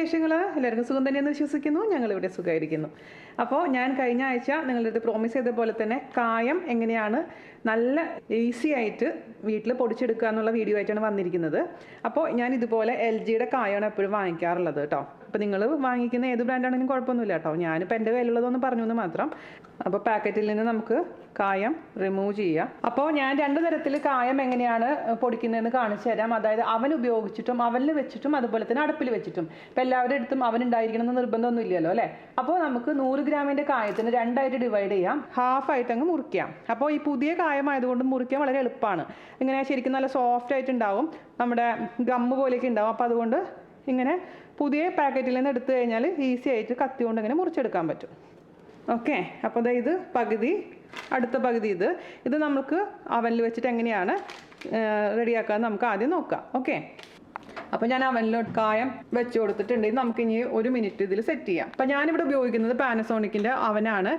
വിശേഷങ്ങൾ? എല്ലാവർക്കും സുഖം തന്നെയെന്ന് വിശ്വസിക്കുന്നു. ഞങ്ങളിവിടെ സുഖമായിരിക്കുന്നു. അപ്പോൾ ഞാൻ കഴിഞ്ഞ ആഴ്ച നിങ്ങളുടെ അടുത്ത് പ്രോമിസ് ചെയ്ത പോലെ തന്നെ കായം എങ്ങനെയാണ് നല്ല ഈസി ആയിട്ട് വീട്ടിൽ പൊടിച്ചെടുക്കുക എന്നുള്ള വീഡിയോ ആയിട്ടാണ് വന്നിരിക്കുന്നത്. അപ്പോൾ ഞാൻ ഇതുപോലെ LGയുടെ കായമാണ് എപ്പോഴും വാങ്ങിക്കാറുള്ളത് കേട്ടോ. അപ്പോൾ നിങ്ങൾ വാങ്ങിക്കുന്ന ഏത് ബ്രാൻഡാണെങ്കിലും കുഴപ്പമൊന്നുമില്ല കേട്ടോ. ഞാനിപ്പോൾ എൻ്റെ കയ്യിലുള്ളതൊന്ന് പറഞ്ഞു എന്ന് മാത്രം. അപ്പോൾ പാക്കറ്റിൽ നിന്ന് നമുക്ക് കായം റിമൂവ് ചെയ്യാം. അപ്പോൾ ഞാൻ 2 തരത്തിൽ കായം എങ്ങനെയാണ് പൊടിക്കുന്നതെന്ന് കാണിച്ചു തരാം. അതായത് അവൻ ഉപയോഗിച്ചിട്ടും അവനിൽ വെച്ചിട്ടും അതുപോലെ തന്നെ അടുപ്പിൽ വെച്ചിട്ടും. ഇപ്പോൾ എല്ലാവരുടെ അടുത്തും അവൻ ഉണ്ടായിരിക്കണമെന്ന് നിർബന്ധമൊന്നും ഇല്ലല്ലോ അല്ലേ. അപ്പോൾ നമുക്ക് 100 ഗ്രാമിൻ്റെ കായത്തിന് 2 ആയിട്ട് ഡിവൈഡ് ചെയ്യാം. ഹാഫ് ആയിട്ട് അങ്ങ് മുറിക്കാം. അപ്പോൾ ഈ പുതിയ കായമായതുകൊണ്ട് മുറിക്കാൻ വളരെ എളുപ്പമാണ്. ഇങ്ങനെ ശരിക്കും നല്ല സോഫ്റ്റ് ആയിട്ടുണ്ടാവും, നമ്മുടെ ഗമ്മ് പോലെയൊക്കെ ഉണ്ടാവും. അപ്പോൾ അതുകൊണ്ട് ഇങ്ങനെ പുതിയ പാക്കറ്റിൽ നിന്ന് എടുത്തു കഴിഞ്ഞാൽ ഈസി ആയിട്ട് കത്തി കൊണ്ട് ഇങ്ങനെ മുറിച്ചെടുക്കാൻ പറ്റും. ഓക്കെ, അപ്പോൾ ഇത് പകുതി, അടുത്ത പകുതി ഇത് നമുക്ക് അവനിൽ വെച്ചിട്ട് എങ്ങനെയാണ് റെഡിയാക്കാമെന്ന് നമുക്ക് ആദ്യം നോക്കാം. ഓക്കെ, അപ്പോൾ ഞാൻ അവനിലോട്ട് കായം വെച്ച് കൊടുത്തിട്ടുണ്ട്. നമുക്ക് ഇനി 1 മിനിറ്റ് ഇതിൽ സെറ്റ് ചെയ്യാം. അപ്പോൾ ഞാനിവിടെ ഉപയോഗിക്കുന്നത് പാനസോണിക്കിൻ്റെ അവനാണ്.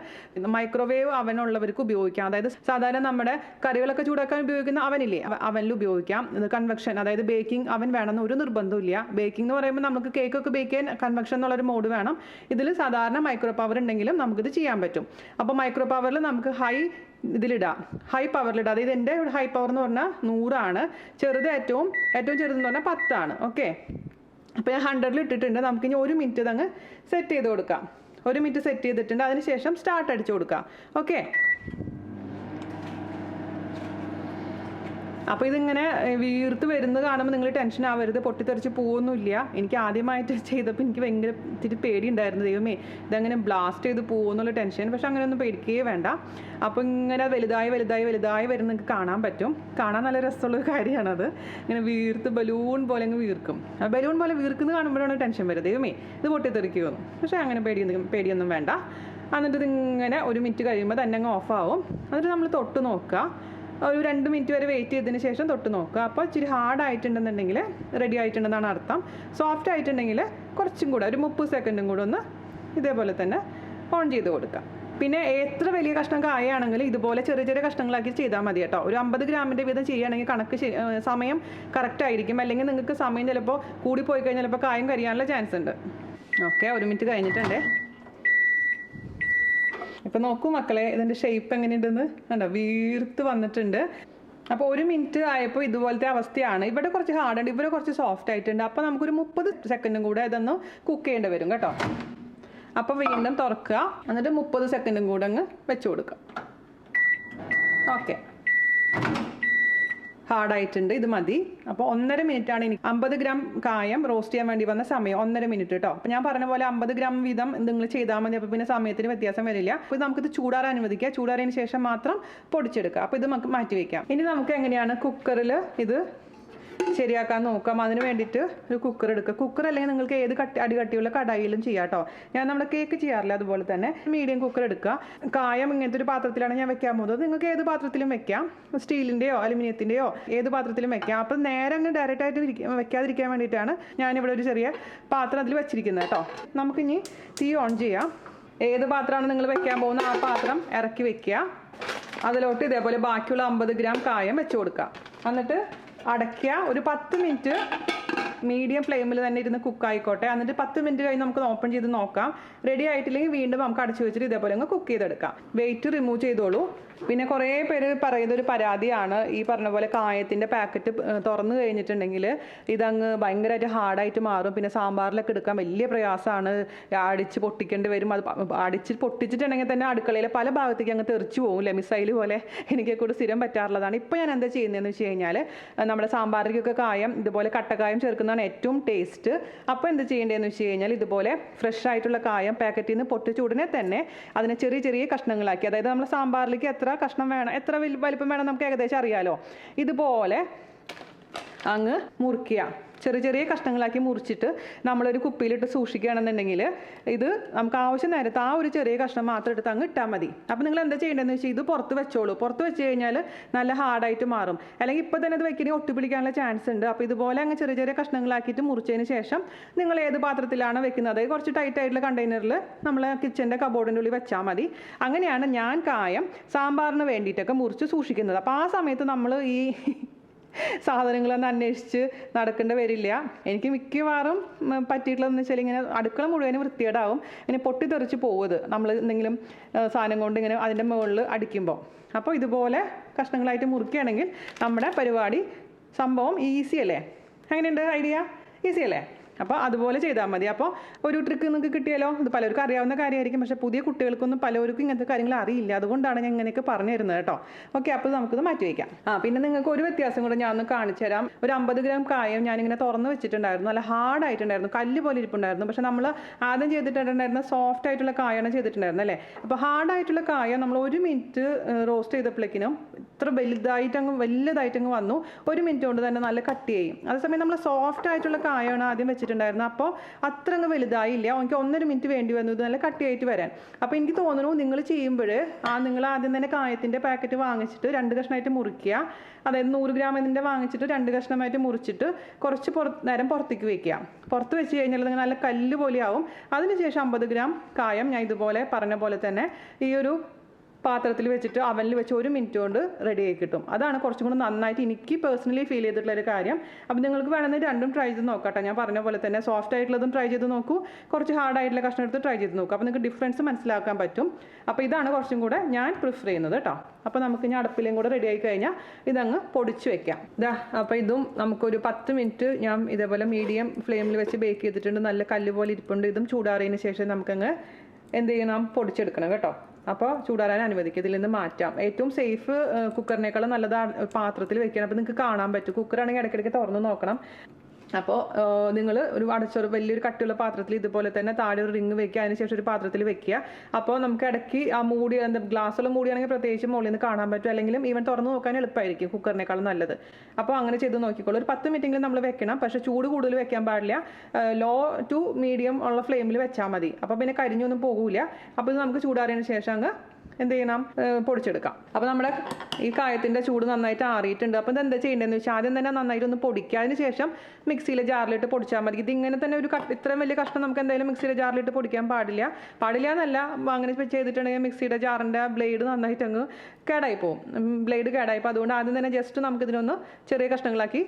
മൈക്രോവേവ് അവനുള്ളവർക്ക് ഉപയോഗിക്കാം. അതായത് സാധാരണ നമ്മുടെ കറികളൊക്കെ ചൂടാക്കാൻ ഉപയോഗിക്കുന്ന അവനില്ലേ, അവനിൽ ഉപയോഗിക്കാം. ഇത് കൺവെക്ഷൻ, അതായത് ബേക്കിംഗ് അവൻ വേണമെന്ന് ഒരു നിർബന്ധമില്ല. ബേക്കിംഗ് എന്ന് പറയുമ്പോൾ നമുക്ക് കേക്കൊക്കെ ബേക്ക് ചെയ്യാൻ കൺവെക്ഷൻ എന്നുള്ളൊരു മോഡ് വേണം. ഇതിൽ സാധാരണ മൈക്രോ പവർ ഉണ്ടെങ്കിലും നമുക്കിത് ചെയ്യാൻ പറ്റും. അപ്പോൾ മൈക്രോ പവറിൽ നമുക്ക് ഇതിലിടാം, ഹൈ പവറിലിടാം. അതായത് എൻ്റെ ഹൈ പവർ എന്ന് പറഞ്ഞാൽ 100 ആണ്. ഏറ്റവും ചെറുതെന്ന് പറഞ്ഞാൽ 10 ആണ്. ഓക്കെ, അപ്പോൾ ഞാൻ 100-ൽ ഇട്ടിട്ടുണ്ട്. നമുക്കിനി 1 മിനിറ്റ് ഇതങ്ങ് സെറ്റ് ചെയ്ത് കൊടുക്കാം. 1 മിനിറ്റ് സെറ്റ് ചെയ്തിട്ടുണ്ട്. അതിനുശേഷം സ്റ്റാർട്ട് അടിച്ചു കൊടുക്കാം. ഓക്കെ, അപ്പോൾ ഇതിങ്ങനെ വീർത്ത് വരുന്നത് കാണുമ്പോൾ നിങ്ങൾ ടെൻഷൻ ആവരുത്, പൊട്ടിത്തെറിച്ച് പോകുന്നില്ല. എനിക്ക് ആദ്യമായിട്ട് ചെയ്തപ്പോൾ എനിക്ക് ഭയങ്കര ഇത്തിരി പേടിയുണ്ടായിരുന്നു. ദൈവമേ, ഇതങ്ങനെ ബ്ലാസ്റ്റ് ചെയ്ത് പോകുന്നുള്ള ടെൻഷൻ. പക്ഷെ അങ്ങനെയൊന്നും പേടിക്കുകയേ വേണ്ട. അപ്പോൾ ഇങ്ങനെ വലുതായി വരുന്ന നിങ്ങൾക്ക് കാണാൻ പറ്റും. കാണാൻ നല്ല രസമുള്ളൊരു കാര്യമാണത്. ഇങ്ങനെ വീർത്ത് ബലൂൺ പോലെ അങ്ങ് വീർക്കും. ബലൂൺ പോലെ വീർക്കുന്നത് കാണുമ്പോഴാണ് ടെൻഷൻ വരുന്നത്. ദൈവമേ, ഇത് പൊട്ടിത്തെറിക്കുമെന്ന്. പക്ഷേ അങ്ങനെ പേടിയൊന്നും വേണ്ട. എന്നിട്ട് ഇതിങ്ങനെ 1 മിനിറ്റ് കഴിയുമ്പോൾ തന്നെ അങ്ങ് ഓഫാവും. എന്നിട്ട് നമ്മൾ തൊട്ട് നോക്കുക. ഒരു 2 മിനിറ്റ് വരെ വെയിറ്റ് ചെയ്തതിന് ശേഷം തൊട്ട് നോക്കുക. അപ്പോൾ ഇച്ചിരി ഹാർഡ് ആയിട്ടുണ്ടെന്നുണ്ടെങ്കിൽ റെഡി ആയിട്ടുണ്ടെന്നാണ് അർത്ഥം. സോഫ്റ്റ് ആയിട്ടുണ്ടെങ്കിൽ കുറച്ചും കൂടെ ഒരു 30 സെക്കൻഡും കൂടെ ഒന്ന് ഇതേപോലെ തന്നെ ഓൺ ചെയ്ത് കൊടുക്കുക. പിന്നെ എത്ര വലിയ കഷ്ണം കായാണെങ്കിലും ഇതുപോലെ ചെറിയ കഷ്ണങ്ങളാക്കി ചെയ്താൽ മതി കേട്ടോ. ഒരു 50 ഗ്രാമിൻ്റെ വീതം ചെയ്യുകയാണെങ്കിൽ കണക്ക് സമയം കറക്റ്റ് ആയിരിക്കും. അല്ലെങ്കിൽ നിങ്ങൾക്ക് സമയം ചിലപ്പോൾ കൂടിപ്പോയി കഴിഞ്ഞാൽ ചിലപ്പോൾ കായം കരിയാനുള്ള ചാൻസ് ഉണ്ട്. ഓക്കെ, 1 മിനിറ്റ് കഴിഞ്ഞിട്ടുണ്ടേ. ഇപ്പം നോക്കൂ മക്കളെ, ഇതിൻ്റെ ഷേപ്പ് എങ്ങനെയുണ്ടെന്ന് കണ്ടോ, വീർത്ത് വന്നിട്ടുണ്ട്. അപ്പോൾ 1 മിനിറ്റ് ആയപ്പോൾ ഇതുപോലത്തെ അവസ്ഥയാണ്. ഇവിടെ കുറച്ച് ഹാർഡുണ്ട്, ഇവിടെ കുറച്ച് സോഫ്റ്റ് ആയിട്ടുണ്ട്. അപ്പോൾ നമുക്കൊരു 30 സെക്കൻഡും കൂടെ ഇതൊന്ന് കുക്ക് ചെയ്യേണ്ടി വരും കേട്ടോ. അപ്പോൾ വീണ്ടും തുറക്കുക, എന്നിട്ട് 30 സെക്കൻഡും കൂടെ അങ്ങ് വെച്ച് കൊടുക്കുക. ഓക്കെ, ഹാർഡായിട്ടുണ്ട്, ഇത് മതി. അപ്പോൾ 1.5 മിനിറ്റാണ് എനിക്ക് 50 ഗ്രാം കായം റോസ്റ്റ് ചെയ്യാൻ വേണ്ടി വന്ന സമയം. 1.5 മിനിറ്റ് കേട്ടോ. അപ്പോൾ ഞാൻ പറഞ്ഞ പോലെ 50 ഗ്രാം വീതം നിങ്ങൾ ചെയ്താൽ മതി. അപ്പോൾ പിന്നെ സമയത്തിന് വ്യത്യാസം വരില്ല. അപ്പോൾ നമുക്കിത് ചൂടാറാൻ അനുവദിക്കുക. ചൂടാറിയതിന് ശേഷം മാത്രം പൊടിച്ചെടുക്കുക. അപ്പോൾ ഇത് നമുക്ക് മാറ്റി വയ്ക്കാം. ഇനി നമുക്ക് എങ്ങനെയാണ് കുക്കറിൽ ഇത് ശരിയാക്കാൻ നോക്കാം. അതിന് വേണ്ടിയിട്ട് ഒരു കുക്കർ എടുക്കുക. കുക്കർ അല്ലെങ്കിൽ നിങ്ങൾക്ക് ഏത് അടികട്ടിയുള്ള കടായിലും ചെയ്യാം കേട്ടോ. ഞാൻ നമ്മുടെ കേക്ക് ചെയ്യാറില്ല, അതുപോലെ തന്നെ മീഡിയം കുക്കർ എടുക്കുക. കായം ഇങ്ങനത്തെ ഒരു പാത്രത്തിലാണ് ഞാൻ വെക്കാൻ പോകുന്നത്. നിങ്ങൾക്ക് ഏത് പാത്രത്തിലും വെക്കാം, സ്റ്റീലിൻ്റെയോ അലുമിനിയത്തിൻ്റെയോ ഏത് പാത്രത്തിലും വെക്കാം. അപ്പം നേരെ അങ്ങ് ഡയറക്റ്റായിട്ട് വെക്കാതിരിക്കാൻ വേണ്ടിയിട്ടാണ് ഞാനിവിടെ ഒരു ചെറിയ പാത്രം അതിൽ വെച്ചിരിക്കുന്നത് കേട്ടോ. നമുക്കിനി തീ ഓൺ ചെയ്യാം. ഏത് പാത്രമാണ് നിങ്ങൾ വെക്കാൻ പോകുന്നത് ആ പാത്രം ഇറക്കി വെക്കുക. അതിലോട്ട് ഇതേപോലെ ബാക്കിയുള്ള 50 ഗ്രാം കായം വെച്ച് കൊടുക്കുക. എന്നിട്ട് അടയ്ക്കുക. ഒരു 10 മിനിറ്റ് മീഡിയം ഫ്ലെയിമിൽ തന്നെ ഇരുന്ന് കുക്ക് ആയിക്കോട്ടെ. എന്നിട്ട് 10 മിനിറ്റ് കഴിഞ്ഞ് നമുക്ക് ഓപ്പൺ ചെയ്ത് നോക്കാം. റെഡി ആയിട്ടില്ലെങ്കിൽ വീണ്ടും നമുക്ക് അടച്ചു വെച്ചിട്ട് ഇതേപോലെ അങ്ങ് കുക്ക് ചെയ്തെടുക്കാം. വെയിറ്റ് റിമൂവ് ചെയ്തോളൂ. പിന്നെ കുറേ പേര് പറയുന്നൊരു പരാതിയാണ്, ഈ പറഞ്ഞ പോലെ കായത്തിൻ്റെ പാക്കറ്റ് തുറന്നു കഴിഞ്ഞിട്ടുണ്ടെങ്കിൽ ഇതങ്ങ് ഭയങ്കരമായിട്ട് ഹാർഡായിട്ട് മാറും. പിന്നെ സാമ്പാറിലൊക്കെ എടുക്കാൻ വലിയ പ്രയാസമാണ്, അടിച്ച് പൊട്ടിക്കേണ്ടി വരും. അത് അടിച്ച് പൊട്ടിച്ചിട്ടുണ്ടെങ്കിൽ തന്നെ അടുക്കളയിലെ പല ഭാഗത്തേക്ക് അങ്ങ് തെറിച്ചു പോകും, മിസൈൽ പോലെ. എനിക്ക് കൂടെ സ്ഥിരം പറ്റാറുള്ളതാണ്. ഇപ്പോൾ ഞാൻ എന്താ ചെയ്യുന്നതെന്ന് വെച്ച് കഴിഞ്ഞാൽ നമ്മുടെ സാമ്പാറിലേക്കൊക്കെ കായം ഇതുപോലെ കട്ടക്കായം ചേർക്കുന്നതാണ് ഏറ്റവും ടേസ്റ്റ്. അപ്പോൾ എന്ത് ചെയ്യേണ്ടതെന്ന് വെച്ച് കഴിഞ്ഞാൽ ഇതുപോലെ ഫ്രഷ് ആയിട്ടുള്ള കായം പാക്കറ്റിൽ നിന്ന് പൊട്ടിച്ച ഉടനെ തന്നെ അതിനെ ചെറിയ കഷ്ണങ്ങളാക്കി, അതായത് നമ്മൾ സാമ്പാറിലേക്ക് എത്ര കഷ്ണം വേണം, എത്ര വലിപ്പം വേണം നമുക്ക് ഏകദേശം അറിയാലോ. ഇതുപോലെ അങ്ങ് മുറിക്കുക. ചെറിയ കഷ്ണങ്ങളാക്കി മുറിച്ചിട്ട് നമ്മളൊരു കുപ്പിയിലിട്ട് സൂക്ഷിക്കുകയാണെന്നുണ്ടെങ്കിൽ ഇത് നമുക്ക് ആവശ്യം നേരത്തെ ആ ഒരു ചെറിയ കഷ്ണം മാത്രം എടുത്ത് അങ്ങ് ഇട്ടാൽ മതി. അപ്പോൾ നിങ്ങൾ എന്താ ചെയ്യേണ്ടതെന്ന് വെച്ചാൽ ഇത് പുറത്ത് വെച്ചോളൂ. പുറത്ത് വെച്ച് കഴിഞ്ഞാൽ നല്ല ഹാർഡായിട്ട് മാറും. അല്ലെങ്കിൽ ഇപ്പോൾ തന്നെ ഇത് വെക്കണമെങ്കിൽ ഒട്ടിപ്പിടിക്കാനുള്ള ചാൻസ് ഉണ്ട്. അപ്പോൾ ഇതുപോലെ അങ്ങ് ചെറിയ കഷ്ണങ്ങളാക്കിയിട്ട് മുറിച്ചതിന് ശേഷം നിങ്ങൾ ഏത് പാത്രത്തിലാണ് വെക്കുന്നത്, കുറച്ച് ടൈറ്റ് ആയിട്ടുള്ള കണ്ടെയ്നറിൽ നമ്മൾ കിച്ചൻ്റെ കബോർഡിൻ്റെ ഉള്ളിൽ വെച്ചാൽ മതി. അങ്ങനെയാണ് ഞാൻ കായം സാമ്പാറിന് വേണ്ടിയിട്ടൊക്കെ മുറിച്ച് സൂക്ഷിക്കുന്നത്. അപ്പോൾ ആ സമയത്ത് നമ്മൾ സാധനങ്ങളൊന്നും അന്വേഷിച്ച് നടക്കേണ്ടി വരില്ല. എനിക്ക് മിക്കവാറും പറ്റിയിട്ടുള്ളതെന്ന് വെച്ചാൽ ഇങ്ങനെ അടുക്കള മുഴുവനും വൃത്തികേടാവും, ഇങ്ങനെ പൊട്ടിത്തെറിച്ച് പോവുത് നമ്മൾ എന്തെങ്കിലും സാധനം കൊണ്ട് ഇങ്ങനെ അതിൻ്റെ മുകളിൽ അടിക്കുമ്പോൾ. അപ്പോൾ ഇതുപോലെ കഷ്ണങ്ങളായിട്ട് മുറിക്കുകയാണെങ്കിൽ നമ്മുടെ പരിപാടി സംഭവം ഈസി അല്ലേ? എങ്ങനെയുണ്ട് ഐഡിയ? ഈസി അല്ലേ? അപ്പോൾ അതുപോലെ ചെയ്താൽ മതി. അപ്പോൾ ഒരു ട്രിക്ക് നിങ്ങൾക്ക് കിട്ടിയാലോ? ഇത് പലർക്കും അറിയാവുന്ന കാര്യമായിരിക്കും, പക്ഷേ പുതിയ കുട്ടികൾക്കൊന്നും പലർക്കും ഇങ്ങനത്തെ കാര്യങ്ങൾ അറിയില്ല. അതുകൊണ്ടാണ് ഞാൻ ഇങ്ങനെയൊക്കെ പറഞ്ഞു തരുന്നത് കേട്ടോ. ഓക്കെ, അപ്പോൾ നമുക്കിത് മാറ്റി വയ്ക്കാം. പിന്നെ നിങ്ങൾക്ക് ഒരു വ്യത്യാസം കൂടെ ഞാൻ ഒന്ന് കാണിച്ചു തരാം. ഒരു 50 ഗ്രാം കായം ഞാനിങ്ങനെ തുറന്ന് വെച്ചിട്ടുണ്ടായിരുന്നു. നല്ല ഹാർഡായിട്ടുണ്ടായിരുന്നു, കല്ല് പോലെ ഇരിപ്പുണ്ടായിരുന്നു. പക്ഷേ നമ്മൾ ആദ്യം ചെയ്തിട്ടുണ്ടായിരുന്ന സോഫ്റ്റ് ആയിട്ടുള്ള കായാണ് ചെയ്തിട്ടുണ്ടായിരുന്നത് അല്ലേ? അപ്പോൾ ഹാർഡായിട്ടുള്ള കായം നമ്മൾ 1 മിനിറ്റ് റോസ്റ്റ് ചെയ്തപ്പോഴേക്കിനും ഇത്ര വലുതായിട്ടങ്ങ് വന്നു. 1 മിനിറ്റ് കൊണ്ട് തന്നെ നല്ല കട്ടി ചെയ്യും. അതേസമയം നമ്മൾ സോഫ്റ്റ് ആയിട്ടുള്ള കായാണ് ആദ്യം വെച്ചിട്ടുണ്ടായിരുന്നത്. അപ്പോൾ അത്ര അങ്ങ് വലുതായില്ല, എനിക്ക് 1.5 മിനിറ്റ് വേണ്ടി വന്നു ഇത് നല്ല കട്ടിയായിട്ട് വരാൻ. അപ്പോൾ എനിക്ക് തോന്നുന്നു നിങ്ങൾ ചെയ്യുമ്പോൾ നിങ്ങൾ ആദ്യം തന്നെ കായത്തിൻ്റെ പാക്കറ്റ് വാങ്ങിച്ചിട്ട് 2 കഷ്ണമായിട്ട് മുറിക്കുക. അതായത് 100 ഗ്രാം ഇതിൻ്റെ വാങ്ങിച്ചിട്ട് 2 കഷ്ണമായിട്ട് മുറിച്ചിട്ട് കുറച്ച് നേരം പുറത്തേക്ക് വെക്കുക. പുറത്ത് വെച്ച് കഴിഞ്ഞാൽ നിങ്ങൾ നല്ല കല്ല് പോലെയാവും. അതിനുശേഷം 50 ഗ്രാം കായം ഞാൻ ഇതുപോലെ പറഞ്ഞ പോലെ തന്നെ ഈ ഒരു പാത്രത്തിൽ വെച്ചിട്ട് അവനിൽ വെച്ച് 1 മിനിറ്റ് കൊണ്ട് റെഡി ആയി കിട്ടും. അതാണ് കുറച്ചും കൂടി നന്നായിട്ട് എനിക്ക് പേഴ്സണലി ഫീൽ ചെയ്തിട്ടുള്ളൊരു കാര്യം. അപ്പോൾ നിങ്ങൾക്ക് വേണമെങ്കിൽ രണ്ടും ട്രൈ ചെയ്ത് നോക്കാം. ഞാൻ പറഞ്ഞ പോലെ തന്നെ സോഫ്റ്റ് ആയിട്ടുള്ളതും ട്രൈ ചെയ്ത് നോക്കൂ, കുറച്ച് ഹാർഡായിട്ടുള്ള കഷ്ണം എടുത്ത് ട്രൈ ചെയ്ത് നോക്കൂ. അപ്പോൾ നിങ്ങൾക്ക് ഡിഫറൻസ് മനസ്സിലാക്കാൻ പറ്റും. അപ്പോൾ ഇതാണ് കുറച്ചും കൂടെ ഞാൻ പ്രിഫർ ചെയ്യുന്നത് കേട്ടോ. അപ്പോൾ നമുക്ക് ഇനി അടുപ്പിലും കൂടെ റെഡി ആയി കഴിഞ്ഞാൽ ഇതങ്ങ് പൊടിച്ച് വെക്കാം. അപ്പോൾ ഇതും നമുക്കൊരു 10 മിനിറ്റ് ഞാൻ ഇതേപോലെ മീഡിയം ഫ്ലെയിമിൽ വെച്ച് ബേക്ക് ചെയ്തിട്ടുണ്ട്. നല്ല കല്ല് പോലെ ഇരിപ്പുണ്ട്. ഇതും ചൂടാറിയതിന് ശേഷം നമുക്കങ്ങ് എന്ത് ചെയ്യണം? പൊടിച്ചെടുക്കണം കേട്ടോ. അപ്പോൾ ചൂടാറാൻ അനുവദിക്കുക, ഇതിൽ നിന്ന് മാറ്റാം. ഏറ്റവും സേഫ് കുക്കറിനേക്കാളും നല്ലത് പാത്രത്തിൽ വെക്കണം. അപ്പോൾ നിങ്ങൾക്ക് കാണാൻ പറ്റും. കുക്കറാണെങ്കിൽ ഇടയ്ക്കിടയ്ക്ക് തുറന്ന് നോക്കണം. അപ്പോൾ നിങ്ങൾ ഒരു വലിയൊരു കട്ടിയുള്ള പാത്രത്തിൽ ഇതുപോലെ തന്നെ താഴെ ഒരു റിങ് വെക്കുക, അതിനുശേഷം ഒരു പാത്രത്തിൽ വെക്കുക. അപ്പോൾ നമുക്ക് ഇടയ്ക്ക് ആ മൂടി ഗ്ലാസ്സുള്ള മൂടിയാണെങ്കിൽ പ്രത്യേകിച്ച് മുകളിൽ നിന്ന് കാണാൻ പറ്റും, അല്ലെങ്കിലും ഈവൻ തുറന്ന് നോക്കാൻ എളുപ്പമായിരിക്കും, കുക്കറിനേക്കാളും നല്ലത്. അപ്പോൾ അങ്ങനെ ചെയ്ത് നോക്കിക്കോളൂ. ഒരു 10 മിനിറ്റെങ്കിലും നമ്മൾ വെക്കണം, പക്ഷേ ചൂട് കൂടുതൽ വെക്കാൻ പാടില്ല. ലോ ടു മീഡിയം ഉള്ള ഫ്ലെയിമിൽ വെച്ചാൽ മതി. അപ്പോൾ പിന്നെ കരിഞ്ഞൊന്നും പോകില്ല. അപ്പോൾ ഇത് നമുക്ക് ചൂടാറിയതിന് ശേഷം അങ്ങ് എന്ത് ചെയ്യണം? പൊടിച്ചെടുക്കാം. അപ്പോൾ നമ്മുടെ ഈ കായത്തിൻ്റെ ചൂട് നന്നായിട്ട് ആറിയിട്ടുണ്ട്. അപ്പോൾ ഇത് എന്താ ചെയ്യേണ്ടതെന്ന് വെച്ചാൽ ആദ്യം തന്നെ നന്നായിട്ടൊന്ന് പൊടിക്കുക. അതിന് ശേഷം മിക്സിയിലെ ജാറിലിട്ട് പൊടിച്ചാൽ മതി. ഇതിങ്ങനെ തന്നെ ഇത്രയും വലിയ കഷ്ണം നമുക്ക് എന്തായാലും മിക്സിയിലെ ജാറിലിട്ട് പൊടിക്കാൻ പാടില്ല എന്നല്ല, അങ്ങനെ ചെയ്തിട്ടുണ്ടെങ്കിൽ മിക്സിയുടെ ജാറിൻ്റെ ബ്ലേഡ് നന്നായിട്ട് അങ്ങ് കേടായി പോകും. ബ്ലേഡ് കേടായിപ്പോൾ അതുകൊണ്ട് ആദ്യം തന്നെ ജസ്റ്റ് നമുക്കിതിനൊന്ന് ചെറിയ കഷ്ണങ്ങളാക്കി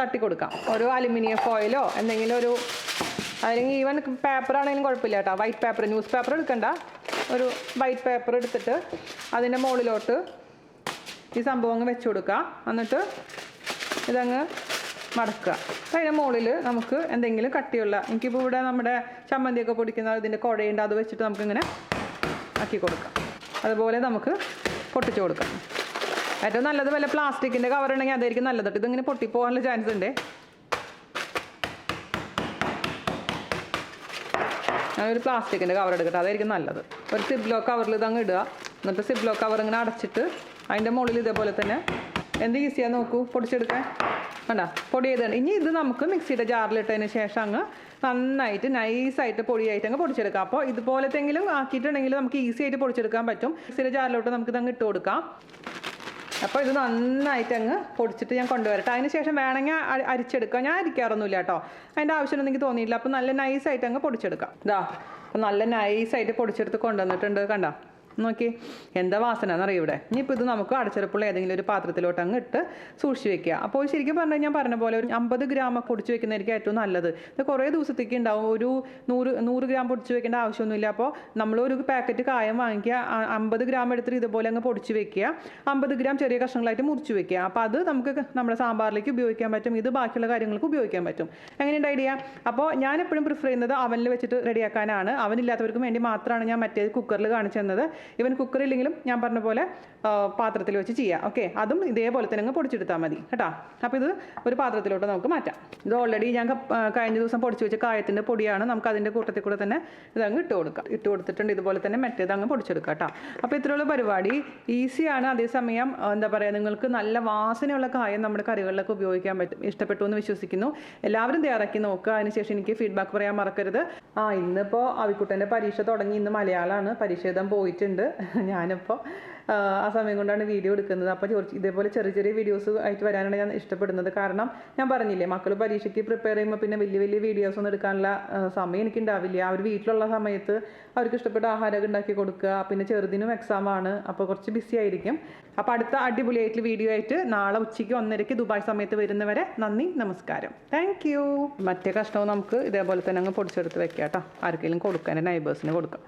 തട്ടി കൊടുക്കാം. ഒരു അലുമിനിയം ഫോയിലോ എന്തെങ്കിലും ഒരു, അല്ലെങ്കിൽ ഈവൻ പേപ്പർ ആണെങ്കിലും കുഴപ്പമില്ല കേട്ടോ. വൈറ്റ് പേപ്പർ, ന്യൂസ് പേപ്പർ എടുക്കണ്ട, ഒരു വൈറ്റ് പേപ്പർ എടുത്തിട്ട് അതിൻ്റെ മുകളിലോട്ട് ഈ സംഭവം അങ്ങ് വെച്ച് കൊടുക്കുക. എന്നിട്ട് ഇതങ്ങ് മടക്കുക. അതിൻ്റെ മുകളിൽ നമുക്ക് എന്തെങ്കിലും കട്ടിയുള്ള, എനിക്കിപ്പോൾ ഇവിടെ നമ്മുടെ ചമ്മന്തിയൊക്കെ പൊടിക്കുന്ന ഇതിൻ്റെ കുഴയുണ്ട്, അത് വെച്ചിട്ട് നമുക്കിങ്ങനെ ആക്കി കൊടുക്കാം. അതുപോലെ നമുക്ക് പൊട്ടിച്ച് കൊടുക്കാം. ഏറ്റവും നല്ലത് വല്ല പ്ലാസ്റ്റിക്കിൻ്റെ കവർ ഉണ്ടെങ്കിൽ അതായിരിക്കും നല്ലത്. ഇതിങ്ങനെ പൊട്ടിപ്പോകാനുള്ള ചാൻസ് ഉണ്ട്. ഞാനൊരു പ്ലാസ്റ്റിക്കിൻ്റെ കവർ എടുക്കട്ടെ, അതായിരിക്കും നല്ലത്. ഒരു സിബ്ലോ കവറിൽ ഇതങ്ങ് ഇടുക. എന്നിട്ട് സിബ്ലോ കവർ ഇങ്ങനെ അടച്ചിട്ട് അതിൻ്റെ മുകളിൽ ഇതേപോലെ തന്നെ എന്ത് ഈസിയാന്ന് നോക്കൂ പൊടിച്ചെടുക്കാൻ. വേണ്ട പൊടി ചെയ്താണ്. ഇനി ഇത് നമുക്ക് മിക്സിയുടെ ജാറിലിട്ടതിന് ശേഷം അങ്ങ് നന്നായിട്ട് നൈസായിട്ട് പൊടിയായിട്ട് അങ്ങ് പൊടിച്ചെടുക്കാം. അപ്പോൾ ഇതുപോലത്തെങ്കിലും ആക്കിയിട്ടുണ്ടെങ്കിൽ നമുക്ക് ഈസി ആയിട്ട് പൊടിച്ചെടുക്കാൻ പറ്റും. മിക്സിയുടെ ജാറിലോട്ട് നമുക്ക് ഇതങ്ങ് ഇട്ട് കൊടുക്കാം. അപ്പോൾ ഇത് നന്നായിട്ട് അങ്ങ് പൊടിച്ചിട്ട് ഞാൻ കൊണ്ടുവരട്ടെ. അതിന് ശേഷം വേണമെങ്കിൽ അരിച്ചെടുക്കാം. ഞാൻ അരിക്കാറൊന്നുമില്ല കേട്ടോ, അതിൻ്റെ ആവശ്യമൊന്നും എനിക്ക് തോന്നിയില്ല. അപ്പോൾ നല്ല നൈസായിട്ട് അങ്ങ് പൊടിച്ചെടുക്കാം. അപ്പോൾ നല്ല നൈസായിട്ട് പൊടിച്ചെടുത്ത് കൊണ്ടുവന്നിട്ടുണ്ട്. കണ്ടോ? നോക്കി എന്താ വാസന എന്നറിയാം ഇവിടെ. ഇനിയിപ്പോൾ ഇത് നമുക്ക് അടച്ചുറപ്പുള്ള ഏതെങ്കിലും ഒരു പാത്രത്തിലോട്ട് അങ്ങ് ഇട്ട് സൂക്ഷിച്ച് വെക്കുക. അപ്പോൾ ശരിക്കും പറഞ്ഞാൽ ഞാൻ പറഞ്ഞ പോലെ ഒരു 50 ഗ്രാം പൊടിച്ച് വെക്കുന്നതായിരിക്കും ഏറ്റവും നല്ലത്. ഇത് കുറേ ദിവസത്തേക്ക് ഉണ്ടാവും. ഒരു 100 ഗ്രാം പൊടിച്ച് വെക്കേണ്ട ആവശ്യമൊന്നുമില്ല. അപ്പോൾ നമ്മളൊരു പാക്കറ്റ് കായം വാങ്ങിക്കുക, 50 ഗ്രാം എടുത്തിട്ട് ഇതുപോലെ അങ്ങ് പൊടിച്ച് വെക്കുക, 50 ഗ്രാം ചെറിയ കഷ്ണങ്ങളായിട്ട് മുറിച്ച് വെക്കുക. അപ്പോൾ അത് നമുക്ക് നമ്മുടെ സാമ്പാറിലേക്ക് ഉപയോഗിക്കാൻ പറ്റും. ഇത് ബാക്കിയുള്ള കാര്യങ്ങൾക്ക് ഉപയോഗിക്കാൻ പറ്റും. എങ്ങനെയുണ്ട് ഐഡിയ? അപ്പോൾ ഞാൻ എപ്പോഴും പ്രിഫർ ചെയ്യുന്നത് അവനിൽ വെച്ചിട്ട് റെഡിയാക്കാനാണ്. അവനില്ലാത്തവർക്ക് വേണ്ടി മാത്രമാണ് ഞാൻ മറ്റേ കുക്കറിൽ കാണിച്ചു തന്നത്. ഇവൻ കുക്കറില്ലെങ്കിലും ഞാൻ പറഞ്ഞ പോലെ പാത്രത്തിൽ വെച്ച് ചെയ്യാം. ഓക്കെ, അതും ഇതേപോലെ തന്നെ അങ്ങ് പൊടിച്ചെടുത്താൽ മതി കേട്ടോ. അപ്പോൾ ഇത് ഒരു പാത്രത്തിലോട്ട് നമുക്ക് മാറ്റാം. ഇത് ഓൾറെഡി ഞാൻ കഴിഞ്ഞ ദിവസം പൊടിച്ച് വെച്ച കായത്തിൻ്റെ പൊടിയാണ്. നമുക്ക് അതിൻ്റെ കൂട്ടത്തിൽ കൂടെ തന്നെ ഇതങ്ങ് ഇട്ട് കൊടുത്തിട്ടുണ്ട്. ഇതുപോലെ തന്നെ മറ്റേത് അങ്ങ് പൊടിച്ചെടുക്കാം കേട്ടോ. അപ്പോൾ ഇത്രയുള്ള പരിപാടി ഈസിയാണ്. അതേസമയം എന്താ പറയുക, നിങ്ങൾക്ക് നല്ല വാസനയുള്ള കായം നമ്മുടെ കറികളിലൊക്കെ ഉപയോഗിക്കാൻ പറ്റും. ഇഷ്ടപ്പെട്ടു എന്ന് വിശ്വസിക്കുന്നു. എല്ലാവരും തയ്യാറാക്കി നോക്കുക. അതിനുശേഷം എനിക്ക് ഫീഡ്ബാക്ക് പറയാൻ മറക്കരുത്. ഇന്നിപ്പോൾ അവിക്കുട്ടൻ്റെ പരീക്ഷ തുടങ്ങി. ഇന്ന് മലയാളമാണ്. പരീക്ഷ എഴുതാൻ പോയിട്ടുണ്ട്. ഉണ്ട്. ഞാനിപ്പോൾ ആ സമയം കൊണ്ടാണ് വീഡിയോ എടുക്കുന്നത്. അപ്പോൾ ഇതേപോലെ ചെറിയ ചെറിയ വീഡിയോസ് ആയിട്ട് വരാനാണ് ഞാൻ ഇഷ്ടപ്പെടുന്നത്. കാരണം ഞാൻ പറഞ്ഞില്ലേ, മക്കൾ പരീക്ഷയ്ക്ക് പ്രിപ്പയർ ചെയ്യുമ്പോൾ പിന്നെ വലിയ വലിയ വീഡിയോസ് ഒന്നും എടുക്കാനുള്ള സമയം എനിക്കുണ്ടാവില്ല. അവർ വീട്ടിലുള്ള സമയത്ത് അവർക്ക് ഇഷ്ടപ്പെട്ട ആഹാരമൊക്കെ ഉണ്ടാക്കി കൊടുക്കുക. പിന്നെ ചെറുതിനും എക്സാം ആണ്, അപ്പോൾ കുറച്ച് ബിസി ആയിരിക്കും. അപ്പോൾ അടുത്ത അടിപൊളിയായിട്ടുള്ള വീഡിയോ ആയിട്ട് നാളെ ഉച്ചയ്ക്ക് 1:30 ദുബായ് സമയത്ത് വരുന്നവരെ നന്ദി, നമസ്കാരം. Thank you. മറ്റേ കഷ്ണവും നമുക്ക് ഇതേപോലെ തന്നെ അങ്ങ് പൊടിച്ചെടുത്ത് വെക്കാം കേട്ടോ. ആർക്കെങ്കിലും കൊടുക്കാൻ, നൈബേഴ്സിന് കൊടുക്കാം.